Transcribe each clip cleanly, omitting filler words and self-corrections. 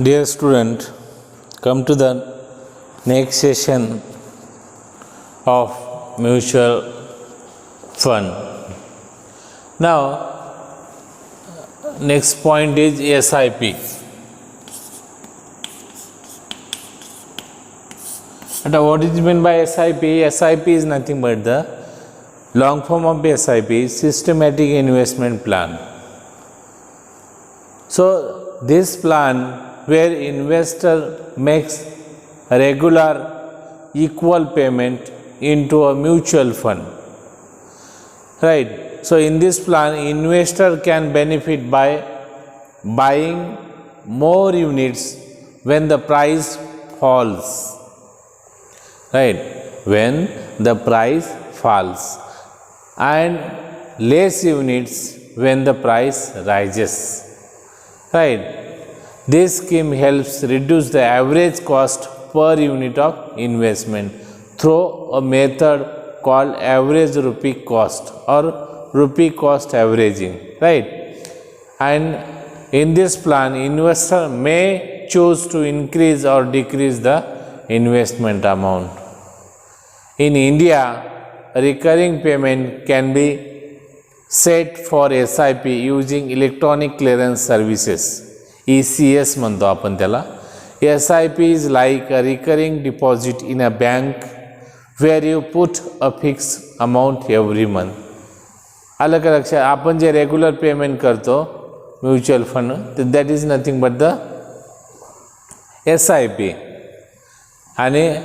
Dear student, come to the next session of mutual fund. Now, next point is SIP. And what is meant by SIP? SIP is nothing but the long form of SIP, systematic investment plan. So, this plan where investor makes regular equal payment into a mutual fund, right? So in this plan, investor can benefit by buying more units when the price falls, right? When the price falls, and less units when the price rises, right? This scheme helps reduce the average cost per unit of investment through a method called average rupee cost or rupee cost averaging, right? And in this plan, investor may choose to increase or decrease the investment amount. In India, recurring payment can be set for SIP using electronic clearance services. ECS म्हणतो आपण त्याला. SIP is like a recurring deposit in a bank where you put a fixed amount every month. आलं का लक्षात? आपण जे regular payment करतो mutual fund, that is nothing but the SIP. आणि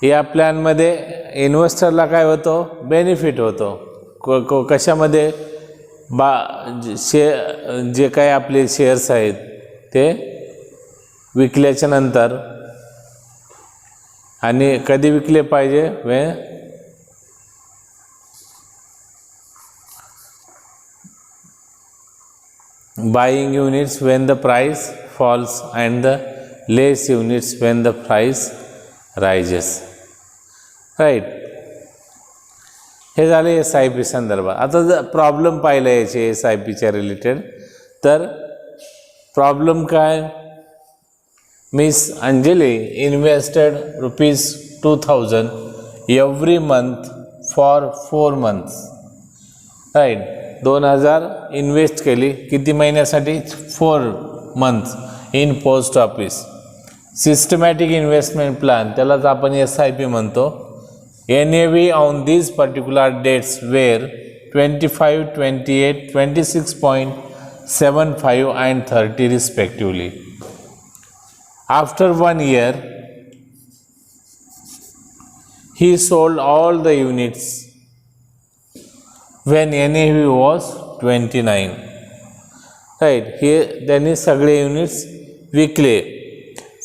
या प्लॅनमध्ये इन्व्हेस्टरला काय होतो? बेनिफिट होतो. कशामध्ये? जे काही आपले शेअर्स आहेत ते विकल्याच्या नंतर, आणि कधी विकले पाहिजे? Buying units when the price falls and the less units when the price rises, right? हे झाले SIP संदर्भात. आता जर प्रॉब्लेम पाहिला याचे SIPच्या रिलेटेड, तर प्रॉब्लेम काय? Miss Anjali invested ₹2000 every month for 4 months, राईट? 2000 इन्व्हेस्ट केली किती महिन्यासाठी? 4 months in post office. Systematic investment plan, त्यालाच आपण SIP म्हणतो. NAV on these particular dates were 25, 28, 26.75 and 30 respectively. After 1 year, he sold all the units when NAV was 29. Right? Here, त्यांनी सगळे units विकले.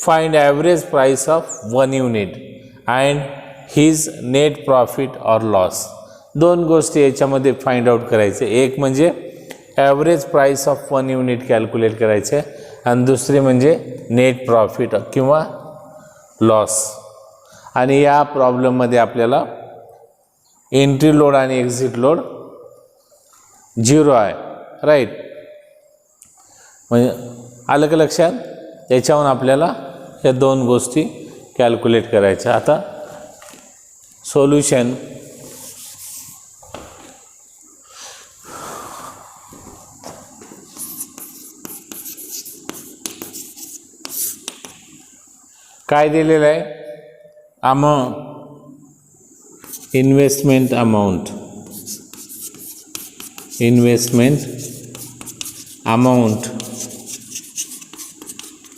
Find average price of 1 unit and his net profit or loss. दोन गोष्टी याच्यामध्ये find out करायचे. एक म्हणजे average price of 1 unit calculate करायचे, आणि दुसरी म्हणजे नेट प्रॉफिट किंवा लॉस. आणि या प्रॉब्लेममध्ये आपल्याला एंट्री लोड आणि एक्झिट लोड 0 आहे, राईट? म्हणजे आलं का लक्षात? याच्यावरून आपल्याला या दोन गोष्टी कॅल्क्युलेट करायच्या. आता सोल्युशन. काय दिलेलं आहे? Investment amount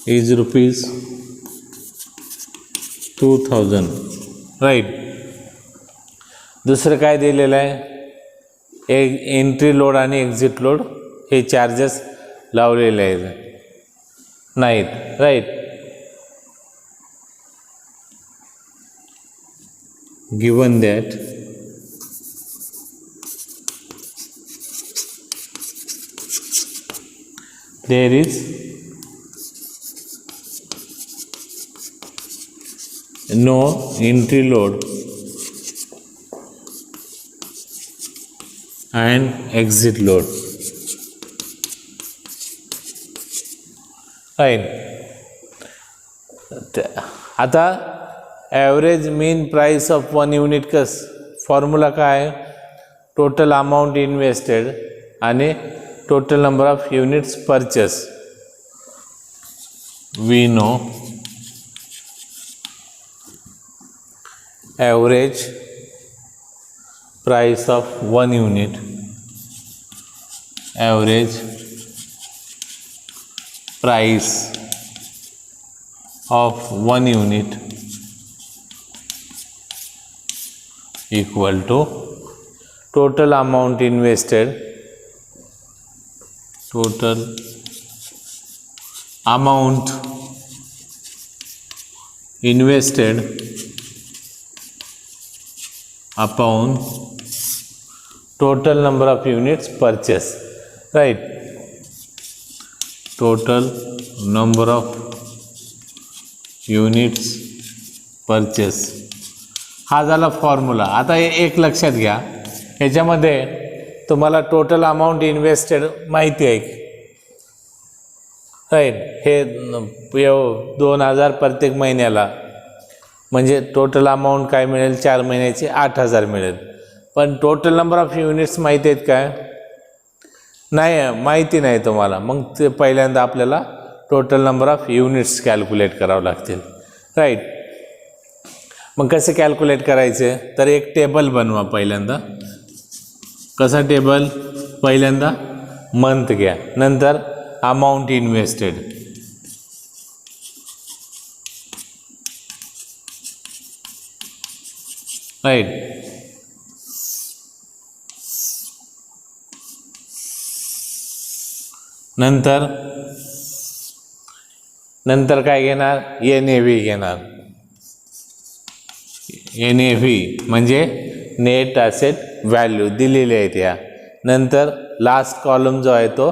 is ₹2000, right? दुसरं काय दिलेलं आहे? एंट्री लोड आणि एक्झिट लोड हे चार्जेस लावलेले आहेत नाहीत, right? Given that there is no entry load and exit load, right? आता average mean price of 1 unit formula काय आहे? टोटल अमाऊंट इन्व्हेस्टेड आणि total number of units purchase. We know average price of 1 unit, average price of 1 unit equal to total amount invested, total amount invested upon total number of units purchased, right? Total number of units purchased. हा झाला formula. आता एक लक्षात घ्या, ह्याच्यामध्ये तुम्हाला total amount invested माहिती आहे, राईट? हे 2000 प्रत्येक महिन्याला, म्हणजे टोटल अमाऊंट काय मिळेल? 4 महिन्याची 8000 मिळेल. पण टोटल नंबर ऑफ युनिट्स माहिती आहेत काय? नाही, माहिती नाही तुम्हाला. मग ते पहिल्यांदा आपल्याला total number of units calculate करावं लागतील, राईट? मग कसे कॅल्क्युलेट करायचे? तर एक टेबल बनवा पहिल्यांदा. कसा टेबल? पहिल्यांदा मंथ घ्या, नंतर अमाऊंट इन्व्हेस्टेड, राईट? नंतर काय घेणार? NAV घेणार. NAV म्हणजे नेट ॲसेट व्हॅल्यू दिलेली आहे त्या. नंतर लास्ट कॉलम जो आहे तो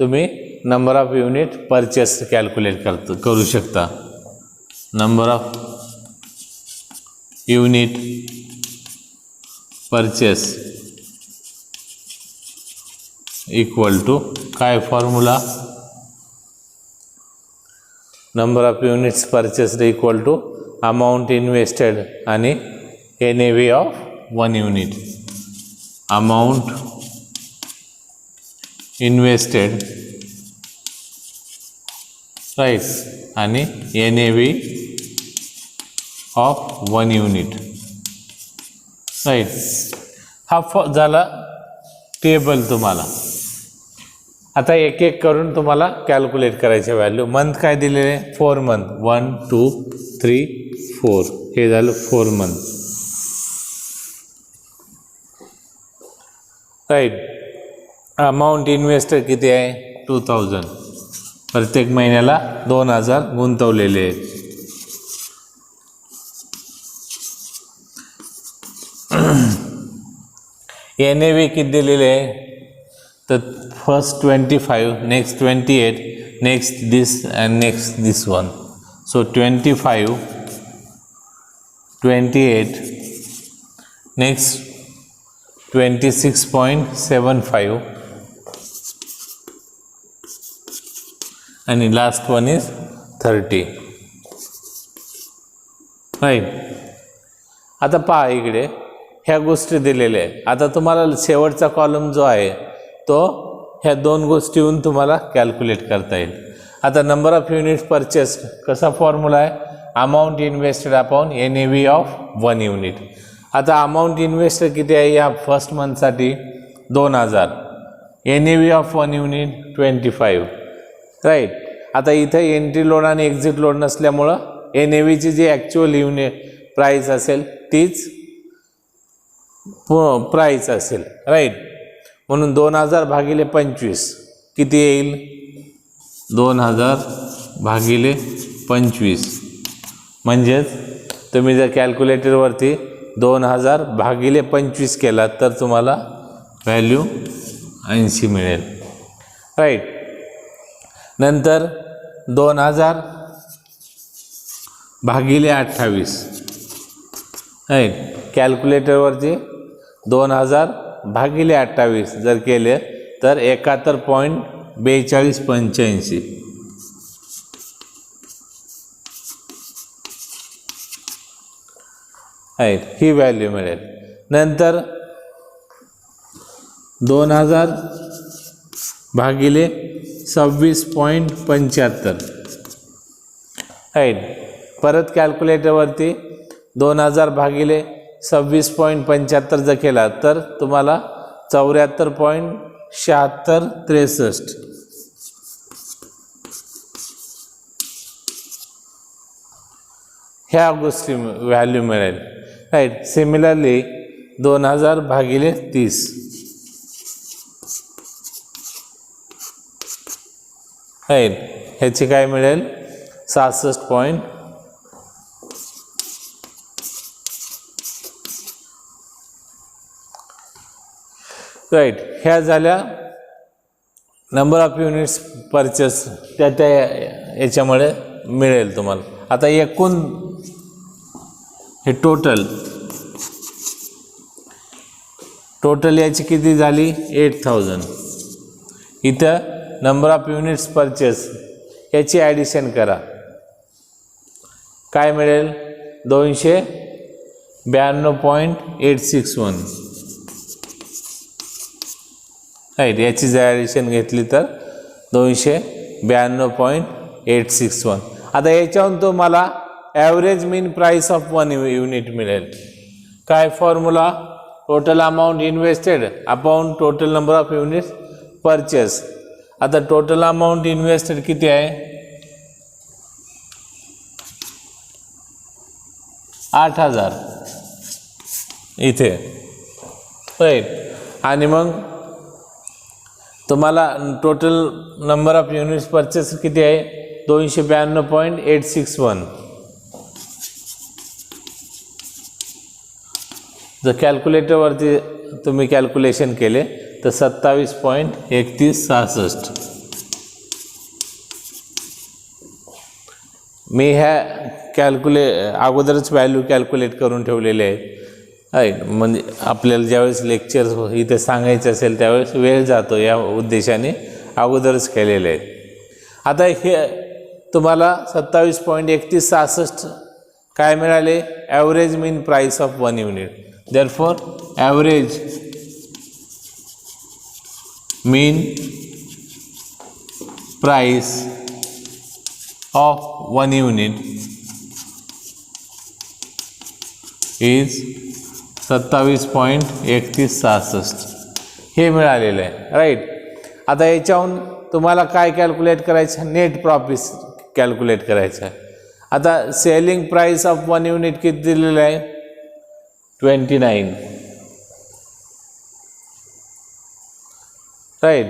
तुम्ही number of unit purchase calculate करू शकता. Number of unit purchase equal to काय formula? Number of units purchased equal to amount invested आणि NAV of 1 unit. Amount invested, right, आणि NAV ऑफ 1 युनिट, राईट? हा झाला टेबल तुम्हाला. आता एक एक करून तुम्हाला कॅल्क्युलेट करायचे व्हॅल्यू. मंथ काय दिलेले? 4 मंथ. 1 2 3 4. हे झालं 4 मंथ, राईट? अमाऊंट इन्व्हेस्टेड किती आहे? 2000. प्रत्येक महिन्याला 2000 गुंतवलेले आहेत. NAV किती दिलेले आहे? तर first 25, next 28, next this and next this one. So 25, 28, next 26.75 आणि लास्ट वन इज 30, राईट? आता पहा इकडे ह्या गोष्टी दिलेल्या आहेत. आता तुम्हाला शेवटचा कॉलम जो आहे तो ह्या 2 गोष्टीहून तुम्हाला कॅल्क्युलेट करता येईल. आता नंबर ऑफ युनिट्स परचेस्ड कसा फॉर्म्युला आहे? Amount invested upon NAV of 1 unit. आता अमाऊंट इन्व्हेस्टेड किती आहे या फर्स्ट मंथसाठी? 2000. NAV of 1 unit 25, right? आता इथं एंट्री लोड आणि एक्झिट लोड नसल्यामुळं NAVची जी ॲक्च्युअल युनिट प्राईस असेल तीच प्राईस असेल, राईट? म्हणून 2000 भागिले 25 किती येईल? 2000 भागिले 25. म्हणजेच तुम्ही जर कॅल्क्युलेटरवरती 2000 भागिले 25 केला तर तुम्हाला व्हॅल्यू 80 मिळेल, राईट? नंतर 2000 भागिले 28, राईट? कॅल्क्युलेटरवरती 2000 भागिले 28 जर केले तर 71.4285, राईट, ही व्हॅल्यू मिळेल. नंतर 2000 भागिले 26.75. राईट, परत कॅल्क्युलेटरवरती 2000 भागिले 26.75 जर केला तर तुम्हाला 74.7663 ह्या गोष्टी व्हॅल्यू मिळेल. राईट, सिमिलरली 2000 भागिले 30. राईट, ह्याची काय मिळेल 66. राईट, ह्या झाल्या नंबर ऑफ युनिट्स परचेस त्या याच्यामुळे मिळेल तुम्हाला. आता एकूण हे टोटल याची किती झाली 8000. इथं नंबर ऑफ युनिट्स परचेस याची ॲडिशन करा, काय मिळेल 292.861. राईट, याची जर ॲडिशन घेतली तर 292.861. आता याच्यावरून तुम्हाला average mean price of 1 unit मिळेल. काय formula, total amount invested upon total number of units purchase. आता टोटल अमाऊंट इन्व्हेस्टेड किती आहे 8000 इथे. राईट, आणि मग तुम्हाला total number of units purchase किती आहे 292.861. जर कॅल्क्युलेटरवरती तुम्ही कॅल्क्युलेशन केले तर 27.3166. मी ह्या अगोदरच व्हॅल्यू कॅल्क्युलेट करून ठेवलेले आहे. राईट, म्हणजे आपल्याला ज्यावेळेस लेक्चर इथे सांगायचं असेल त्यावेळेस वेळ जातो, या उद्देशाने अगोदरच केलेले आहेत. आता हे तुम्हाला 27.3166 काय मिळाले average mean price of 1 unit. Therefore average mean price of 1 unit is 27.3166 हे मिळालेलं आहे. राईट, आता याच्याहून तुम्हाला काय कॅल्क्युलेट करायचं नेट प्रॉफिट कॅल्क्युलेट करायचं आहे. आता सेलिंग प्राईस ऑफ 1 युनिट किती दिलेलं आहे 29. राईट,